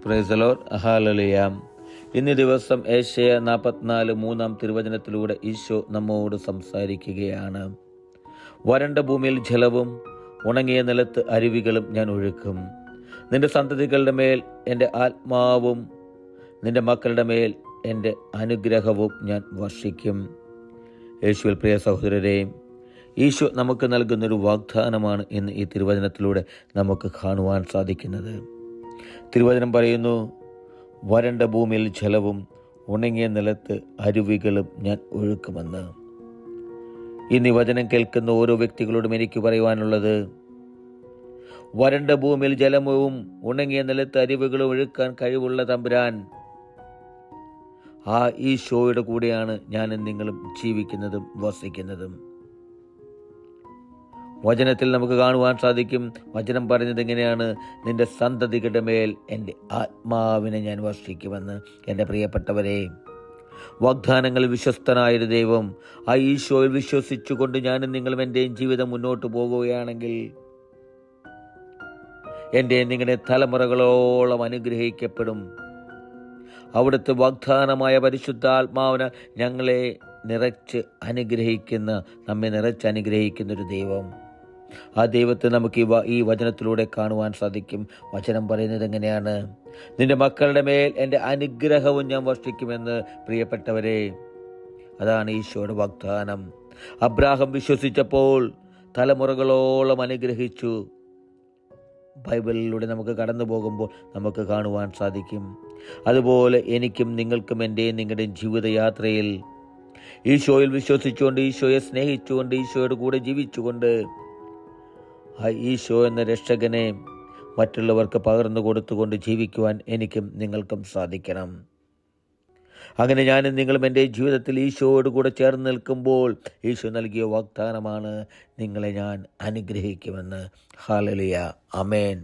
Praise the Lord. Hallelujah. ഇന്ന് ദിവസം ഏശയ്യ 44:3 തിരുവചനത്തിലൂടെ ഈശോ നമ്മോട് സംസാരിക്കുകയാണ്. വരണ്ട ഭൂമിയിൽ ജലവും ഉണങ്ങിയ നിലത്ത് അരുവികളും ഞാൻ ഒഴുക്കും. നിന്റെ സന്തതികളുടെ മേൽ എൻ്റെ ആത്മാവും നിന്റെ മക്കളുടെ മേൽ എൻ്റെ അനുഗ്രഹവും ഞാൻ വർഷിക്കും. യേശുവിൽ പ്രിയ സഹോദരരെ, ഈശോ നമുക്ക് നൽകുന്നൊരു വാഗ്ദാനമാണ് ഇന്ന് ഈ തിരുവചനത്തിലൂടെ നമുക്ക് കാണുവാൻ സാധിക്കുന്നത്. തിരുവചനം പറയുന്നു, വരണ്ട ഭൂമിയിൽ ജലവും ഉണങ്ങിയ നിലത്ത് അരുവികളും ഞാൻ ഒഴുക്കുമെന്ന്. ഈ നിവചനം കേൾക്കുന്ന ഓരോ വ്യക്തികളോടും എനിക്ക് പറയുവാനുള്ളത്, വരണ്ട ഭൂമിയിൽ ജലവും ഉണങ്ങിയ നിലത്ത് അരുവികളും ഒഴുക്കാൻ കഴിവുള്ള തമ്പുരാൻ ആ ഈശോയുടെ കൂടെയാണ് ഞാനും നിങ്ങളും ജീവിക്കുന്നതും വസിക്കുന്നതും. വചനത്തിൽ നമുക്ക് കാണുവാൻ സാധിക്കും, വചനം പറയുന്നത് എങ്ങനെയാണ്? നിന്റെ സന്തതികളുടെ മേൽ എൻ്റെ ആത്മാവിനെ ഞാൻ വർഷിക്കുമെന്ന്. എൻ്റെ പ്രിയപ്പെട്ടവരെ, വാഗ്ദാനങ്ങളിൽ വിശ്വസ്തനായൊരു ദൈവം, ആ ഈശോയിൽ വിശ്വസിച്ചുകൊണ്ട് ഞാനും നിങ്ങളും എൻ്റെയും ജീവിതം മുന്നോട്ട് പോകുകയാണെങ്കിൽ എൻ്റെയും നിങ്ങളുടെ തലമുറകളോളം അനുഗ്രഹിക്കപ്പെടും. അവിടുത്തെ വാഗ്ദാനമായ പരിശുദ്ധാത്മാവിന് ഞങ്ങളെ നമ്മെ നിറച്ച് അനുഗ്രഹിക്കുന്നൊരു ദൈവം. ആ ദൈവത്തെ നമുക്ക് ഈ വചനത്തിലൂടെ കാണുവാൻ സാധിക്കും. വചനം പറയുന്നത് എങ്ങനെയാണ്? നിന്റെ മക്കളുടെ മേൽ എൻ്റെ അനുഗ്രഹവും ഞാൻ വർഷിക്കുമെന്ന്. പ്രിയപ്പെട്ടവരെ, അതാണ് ഈശോയുടെ വാഗ്ദാനം. അബ്രാഹാം വിശ്വസിച്ചപ്പോൾ തലമുറകളോളം അനുഗ്രഹിച്ചു. ബൈബിളിലൂടെ നമുക്ക് കടന്നു പോകുമ്പോൾ നമുക്ക് കാണുവാൻ സാധിക്കും. അതുപോലെ എനിക്കും നിങ്ങൾക്കും എൻ്റെയും നിങ്ങളുടെയും ജീവിതയാത്രയിൽ ഈശോയിൽ വിശ്വസിച്ചുകൊണ്ട്, ഈശോയെ സ്നേഹിച്ചുകൊണ്ട്, ഈശോയുടെ കൂടെ ജീവിച്ചുകൊണ്ട് ആ ഈശോ എന്ന രക്ഷകനെ മറ്റുള്ളവർക്ക് പകർന്നു കൊടുത്തുകൊണ്ട് ജീവിക്കുവാൻ എനിക്കും നിങ്ങൾക്കും സാധിക്കണം. അങ്ങനെ ഞാനും നിങ്ങളും എൻ്റെ ജീവിതത്തിൽ ഈശോയോട് കൂടെ ചേർന്ന് നിൽക്കുമ്പോൾ ഈശോ നൽകിയ വാഗ്ദാനമാണ്, നിങ്ങളെ ഞാൻ അനുഗ്രഹിക്കുമെന്ന്. ഹല്ലേലൂയ. ആമേൻ.